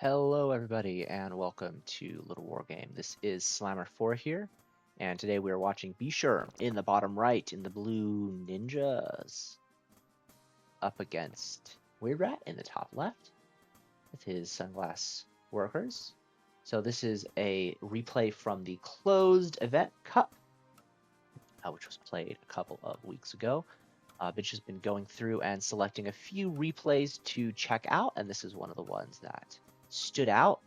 Hello everybody and welcome to Littlewargame. This is Slammer4 here, and today we are watching bScherm in the bottom right in the blue ninjas up against WeirdRat in the top left with his sunglass workers. So this is a replay from the closed event cup, which was played a couple of weeks ago. Bitch has been going through and selecting a few replays to check out, and this is one of the ones that stood out.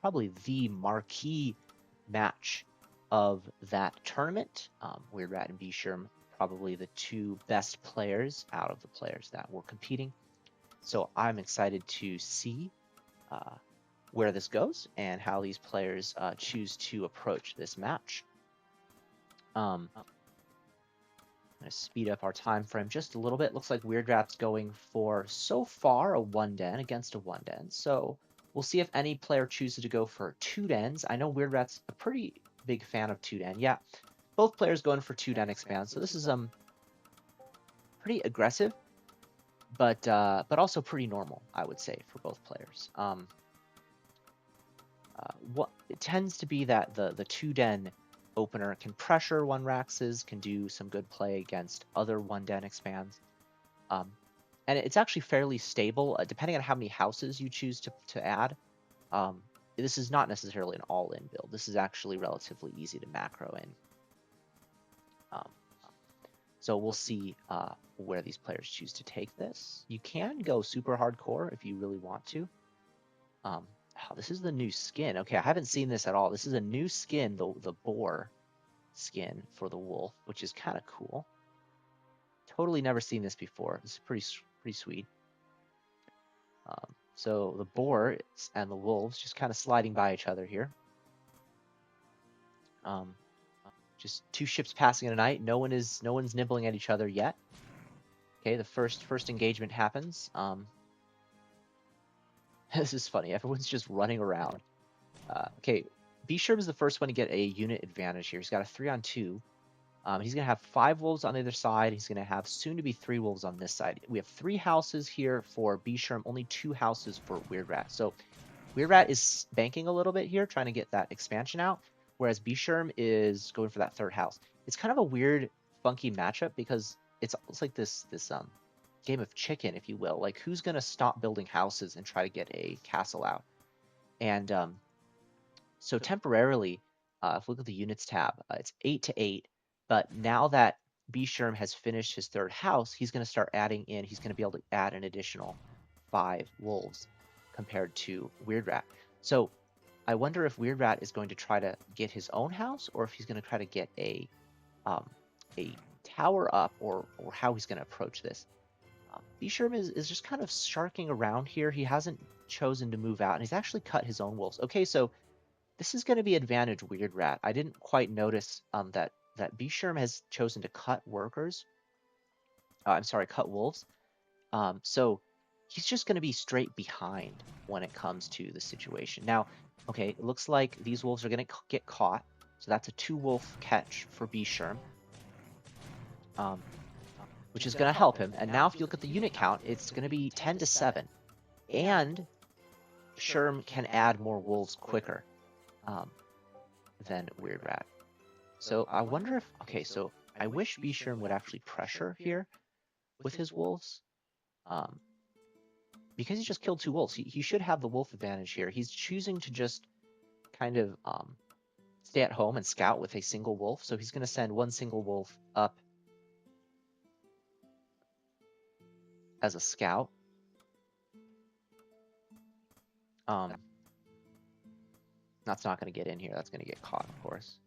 Probably the marquee match of that tournament. WeirdRat and bScherm, probably the two best players out of the players that were competing. So I'm excited to see where this goes and how these players choose to approach this match. I'm going to speed up our time frame just a little bit. Looks like WeirdRat's going for, so far, a 1-den against a 1-den. So we'll see if any player chooses to go for 2-dens. I know WeirdRat's a pretty big fan of 2-den. Yeah, both players going for 2-den expand. So this is pretty aggressive, but also pretty normal, I would say, for both players. What it tends to be that the 2-den opener can pressure 1-raxes, can do some good play against other 1-den expands. And it's actually fairly stable, depending on how many houses you choose to add. This is not necessarily an all-in build. This is actually relatively easy to macro in. So we'll see where these players choose to take this. You can go super hardcore if you really want to. Oh, this is the new skin. Okay, I haven't seen this at all. This is a new skin, the boar skin for the wolf, which is kind of cool. Totally never seen this before. This is pretty sweet. So the boar and the wolves just kind of sliding by each other here. Just two ships passing in a night. No one's nibbling at each other yet. Okay, the first engagement happens. This is funny. Everyone's just running around. Okay, bScherm is the first one to get a unit advantage here. He's got a 3-on-2. He's going to have 5 wolves on the other side. He's going to have soon to be 3 wolves on this side. We have 3 houses here for bScherm, only 2 houses for WeirdRat. So WeirdRat is banking a little bit here, trying to get that expansion out, whereas bScherm is going for that 3rd house. It's kind of a weird, funky matchup because it's like this game of chicken, if you will. Like, who's going to stop building houses and try to get a castle out? And so temporarily, if we look at the units tab, it's 8-8. But now that bScherm has finished his 3rd house, he's going to start adding in. He's going to be able to add an additional 5 wolves compared to WeirdRat. So I wonder if WeirdRat is going to try to get his own house, or if he's going to try to get a tower up, or how he's going to approach this. bScherm is just kind of sharking around here. He hasn't chosen to move out, and he's actually cut his own wolves. Okay, so this is going to be advantage WeirdRat. I didn't quite notice that bScherm has chosen to cut workers. I'm sorry, cut wolves. So he's just going to be straight behind when it comes to the situation. Now, okay, it looks like these wolves are going to get caught. So that's a 2-wolf catch for bScherm, which is going to help him. And now if you look at the unit count, it's going to be 10-7. And bScherm can add more wolves quicker than WeirdRat. So I wonder if, okay, so I wish bScherm would actually pressure here with his wolves. Because he just killed 2 wolves, he should have the wolf advantage here. He's choosing to just kind of stay at home and scout with a single wolf. So he's going to send 1 single wolf up as a scout. That's not going to get in here. That's going to get caught, of course.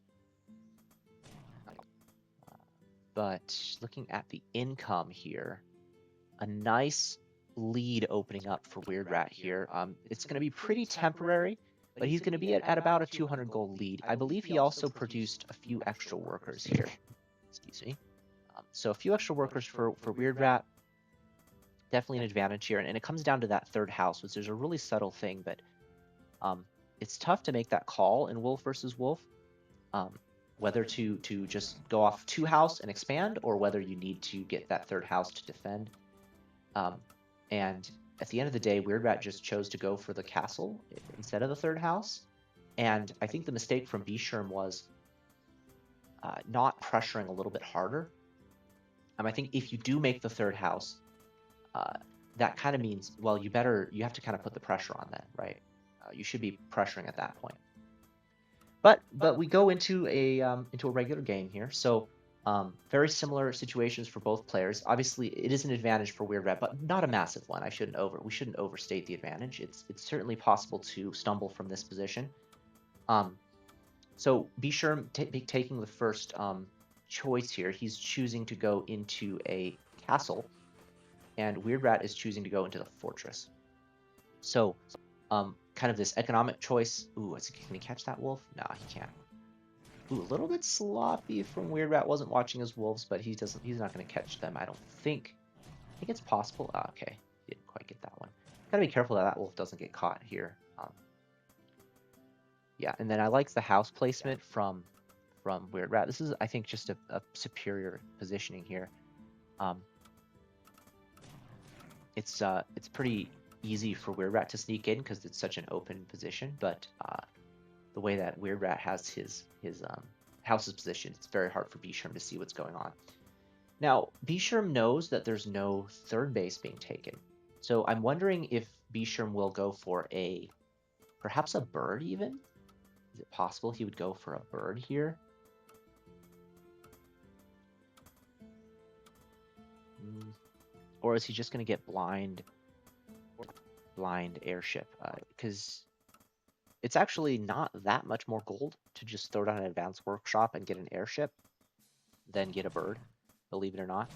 But looking at the income here, a nice lead opening up for WeirdRat here. It's going to be pretty temporary, but he's going to be at about a 200 gold lead. I believe he also produced a few extra workers here. Excuse me. So a few extra workers for WeirdRat. Definitely an advantage here. And it comes down to that 3rd house, which is a really subtle thing, but it's tough to make that call in wolf versus wolf. Whether to just go off 2 house and expand, or whether you need to get that 3rd house to defend. And at the end of the day, WeirdRat just chose to go for the castle instead of the third house. And I think the mistake from bScherm was not pressuring a little bit harder. I think if you do make the third house, that kind of means, well, you have to kind of put the pressure on that, right? You should be pressuring at that point. But we go into a regular game here, so very similar situations for both players. Obviously, it is an advantage for WeirdRat, but not a massive one. We shouldn't overstate the advantage. It's certainly possible to stumble from this position. So bScherm taking the first choice here, he's choosing to go into a castle, and WeirdRat is choosing to go into the fortress. So, kind of this economic choice. Ooh, can he catch that wolf? No, he can't. Ooh, a little bit sloppy from WeirdRat. Wasn't watching his wolves, but he's not going to catch them, I don't think. I think it's possible. Okay, didn't quite get that one. Gotta be careful that wolf doesn't get caught here. Yeah, and then I like the house placement from WeirdRat. This is, I think, just a superior positioning here. It's pretty easy for WeirdRat to sneak in because it's such an open position, but the way that WeirdRat has his house's position, it's very hard for bScherm to see what's going on. Now, bScherm knows that there's no third base being taken, so I'm wondering if bScherm will go for perhaps a bird even? Is it possible he would go for a bird here? Or is he just going to get blind airship? Because it's actually not that much more gold to just throw down an advanced workshop and get an airship than get a bird, believe it or not.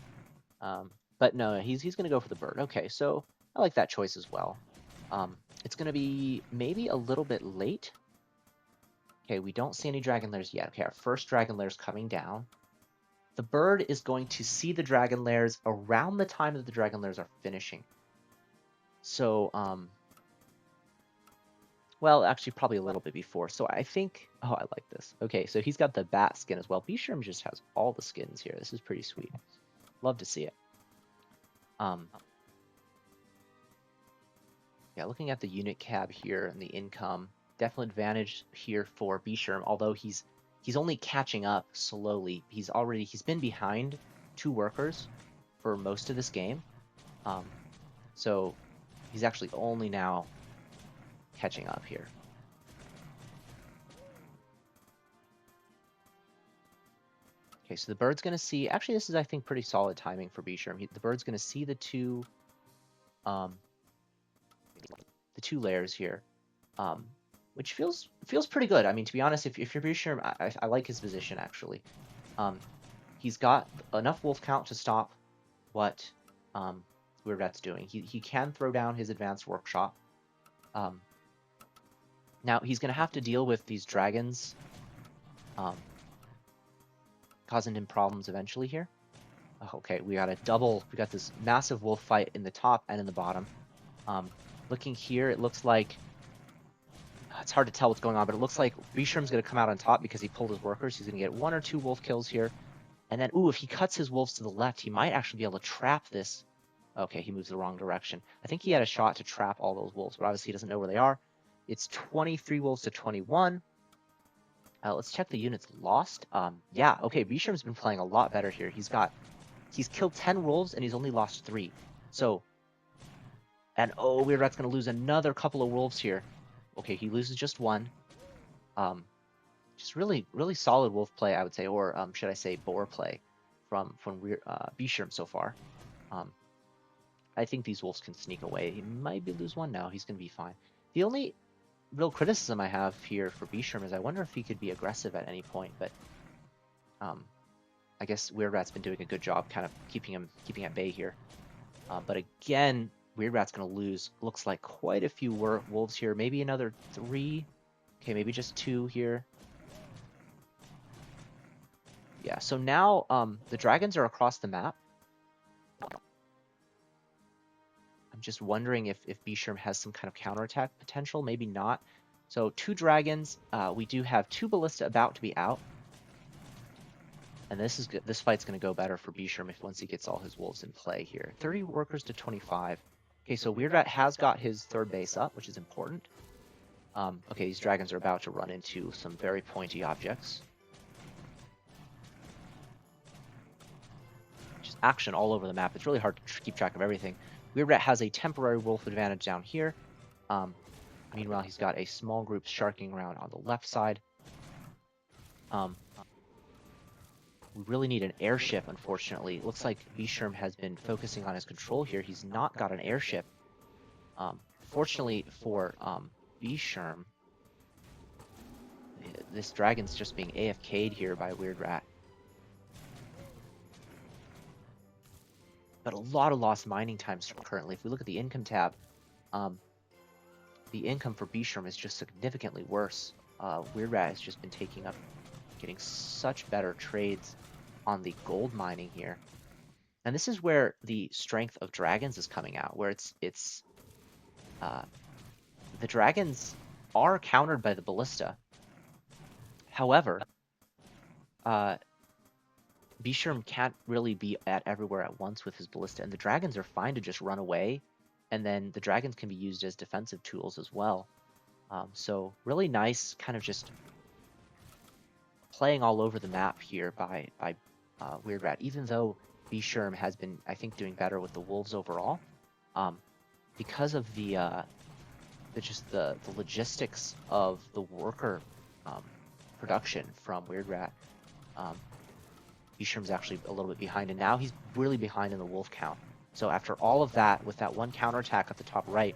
But no, he's going to go for the bird. Okay, so I like that choice as well. It's going to be maybe a little bit late. Okay, we don't see any dragon lairs yet. Okay, our first dragon lair is coming down. The bird is going to see the dragon lairs around the time that the dragon lairs are finishing. So, well, actually, probably a little bit before. So I think, oh, I like this. Okay, so he's got the bat skin as well. bScherm just has all the skins here. This is pretty sweet. Love to see it. Yeah, looking at the unit cab here and the income, definite advantage here for bScherm, although he's only catching up slowly. He's been behind 2 workers for most of this game. So he's actually only now catching up here. Okay, so the bird's going to see, actually this is, I think, pretty solid timing for bScherm. The bird's going to see the two layers here, which feels pretty good. I mean, to be honest, if you're bScherm, I like his position, actually. He's got enough wolf count to stop what WeirdRat's doing. He can throw down his advanced workshop. Now, he's going to have to deal with these dragons causing him problems eventually here. Okay, we got this massive wolf fight in the top and in the bottom. Looking here, it looks like it's hard to tell what's going on, but it looks like bScherm's going to come out on top because he pulled his workers. He's going to get 1 or 2 wolf kills here. And then, ooh, if he cuts his wolves to the left, he might actually be able to trap this. Okay, he moves the wrong direction. I think he had a shot to trap all those wolves, but obviously he doesn't know where they are. It's 23 wolves to 21. Let's check the units lost. Yeah, okay, bScherm's been playing a lot better here. He's killed 10 wolves and he's only lost 3. So, and oh, WeirdRat's going to lose another couple of wolves here. Okay, he loses just 1. Just really solid wolf play, I would say, or should I say boar play from bScherm so far. I think these wolves can sneak away. He might lose 1 now. He's going to be fine. The only real criticism I have here for bScherm is I wonder if he could be aggressive at any point, but I guess WeirdRat's been doing a good job kind of keeping at bay here. But again, WeirdRat's going to lose, looks like, quite a few wolves here. Maybe another 3. Okay, maybe just 2 here. Yeah, so now the dragons are across the map. I'm just wondering if bScherm has some kind of counterattack potential. Maybe not. So 2 dragons. We do have 2 ballista about to be out. And this is good. This fight's going to go better for bScherm once he gets all his wolves in play here. 30 workers to 25. Okay, so WeirdRat has got his third base up, which is important. Okay, these dragons are about to run into some very pointy objects. Just action all over the map. It's really hard to keep track of everything. WeirdRat has a temporary wolf advantage down here. Meanwhile, he's got a small group sharking around on the left side. We really need an airship, unfortunately. It looks like bScherm has been focusing on his control here. He's not got an airship. Fortunately for bScherm, this dragon's just being AFK'd here by WeirdRat. But a lot of lost mining times currently. If we look at the income tab, the income for bScherm is just significantly worse. WeirdRat has just been getting such better trades on the gold mining here. And this is where the strength of dragons is coming out, where the dragons are countered by the ballista. However, bScherm can't really be everywhere at once with his ballista, and the dragons are fine to just run away, and then the dragons can be used as defensive tools as well. So really nice, kind of just playing all over the map here by WeirdRat, even though bScherm has been, I think, doing better with the wolves overall, because of the logistics of the worker production from WeirdRat. bScherm's actually a little bit behind, and now he's really behind in the wolf count. So after all of that, with that one counterattack at the top right,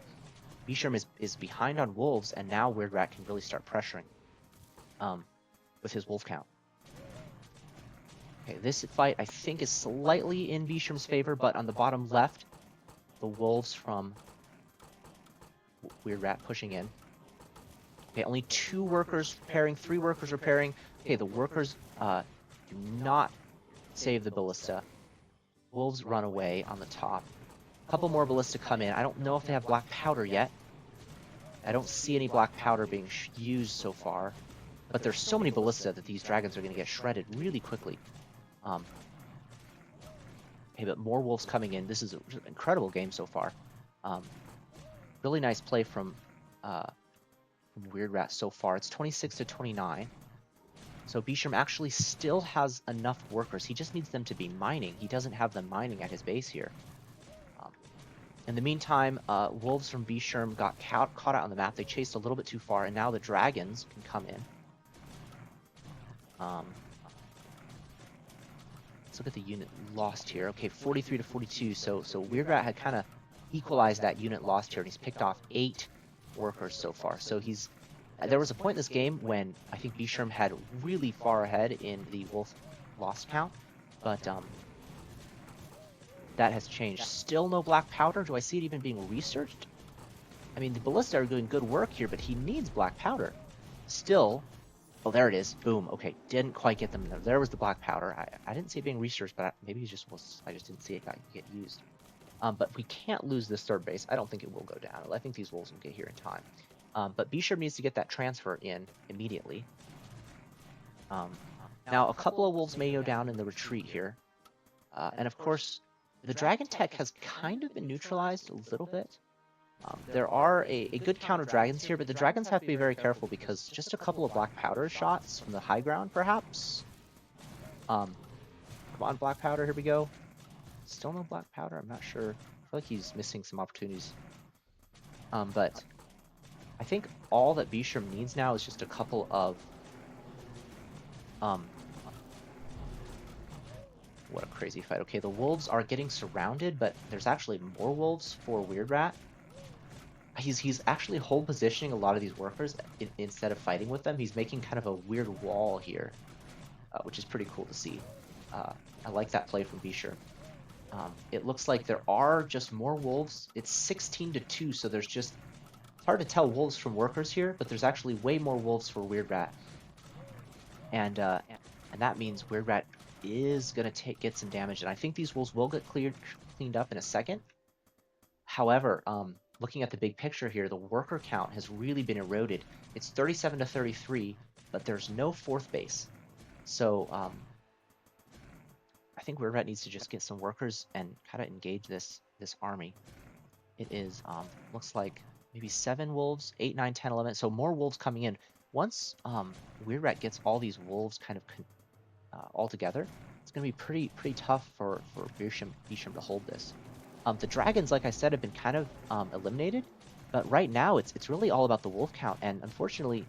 bScherm is behind on wolves, and now WeirdRat can really start pressuring with his wolf count. Okay, this fight I think is slightly in bScherm's favor, but on the bottom left, the wolves from WeirdRat pushing in. Okay, only 2 workers repairing, 3 workers repairing. Okay, the workers do not save the ballista. Wolves run away on the top. A couple more ballista come in. I don't know if they have black powder yet. I don't see any black powder being used so far. But there's so many ballista that these dragons are going to get shredded really quickly. Okay, but more wolves coming in. This is an incredible game so far. Really nice play from WeirdRat so far. It's 26-29. So bScherm actually still has enough workers. He just needs them to be mining. He doesn't have them mining at his base here. In the meantime, wolves from bScherm got caught out on the map. They chased a little bit too far, and now the dragons can come in. Let's look at the unit lost here. Okay, 43-42. So WeirdRat had kind of equalized that unit lost here, and he's picked off 8 workers so far. So there was a point in this game when I think bScherm had really far ahead in the wolf lost count, but that has changed. Still no black powder. Do I see it even being researched? I mean, the ballista are doing good work here, but he needs black powder. Still, oh, there it is. Boom. Okay, didn't quite get them there. There was the black powder. I didn't see it being researched, but maybe I just didn't see it get used. But we can't lose this third base. I don't think it will go down. I think these wolves will get here in time. But bScherm needs to get that transfer in immediately. Now, a couple of wolves may go down in the retreat here. And of course, the dragon tech has kind of been neutralized a little bit. There are a good count of dragons here, but the dragons have to be very careful because just a couple of black powder shots from the high ground, perhaps. Come on, black powder, here we go. Still no black powder, I'm not sure. I feel like he's missing some opportunities. But I think all that bScherm needs now is just a couple of... what a crazy fight. Okay, the wolves are getting surrounded, but there's actually more wolves for WeirdRat. He's actually hold positioning a lot of these workers instead of fighting with them. He's making kind of a weird wall here, which is pretty cool to see. I like that play from bScherm. It looks like there are just more wolves. It's 16-2, so there's just... It's hard to tell wolves from workers here, but there's actually way more wolves for WeirdRat. And that means WeirdRat is going to get some damage, and I think these wolves will get cleaned up in a second. However, looking at the big picture here, the worker count has really been eroded. It's 37-33, but there's no 4th base. So I think WeirdRat needs to just get some workers and kind of engage this army. It is looks like maybe 7 wolves, 8, 9, 10, 11. So more wolves coming in. Once WeirdRat gets all these wolves kind of all together, it's going to be pretty tough for bScherm to hold this. The dragons, like I said, have been kind of eliminated, but right now it's really all about the wolf count. And unfortunately,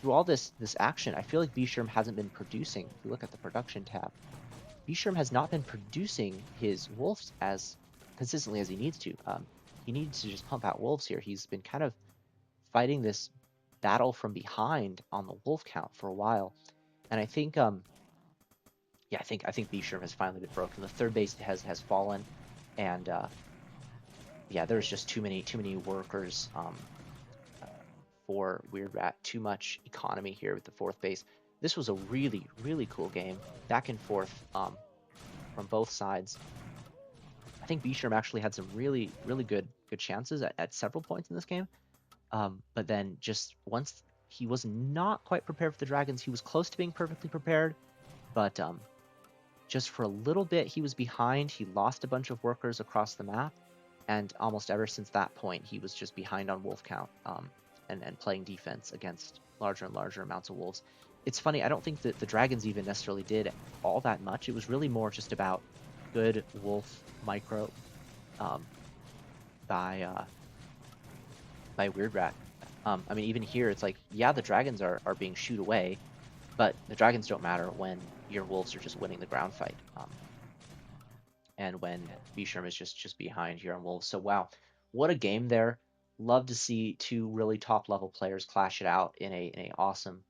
through all this action, I feel like bScherm hasn't been producing. If you look at the production tab, bScherm has not been producing his wolves as consistently as he needs to. He needs to just pump out wolves here. He's been kind of fighting this battle from behind on the wolf count for a while, and I think yeah, I think bScherm has finally been broken. The third base has fallen, and yeah, there's just too many workers for WeirdRat. Too much economy here with the fourth base. This was a really cool game, back and forth from both sides. I think bScherm actually had some really good chances at several points in this game. But then just once he was not quite prepared for the dragons, he was close to being perfectly prepared, but just for a little bit he was behind. He lost a bunch of workers across the map, and almost ever since that point he was just behind on wolf count, and playing defense against larger and larger amounts of wolves. It's funny, I don't think that the dragons even necessarily did all that much. It was really more just about good wolf micro um, by WeirdRat. I mean, even here, it's like, yeah, the dragons are being shooed away, but the dragons don't matter when your wolves are just winning the ground fight, and when bScherm is just behind here on wolves. So wow, what a game there! Love to see two really top level players clash it out in a awesome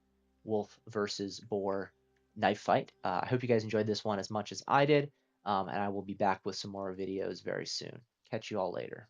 wolf versus boar knife fight. I hope you guys enjoyed this one as much as I did, and I will be back with some more videos very soon. Catch you all later.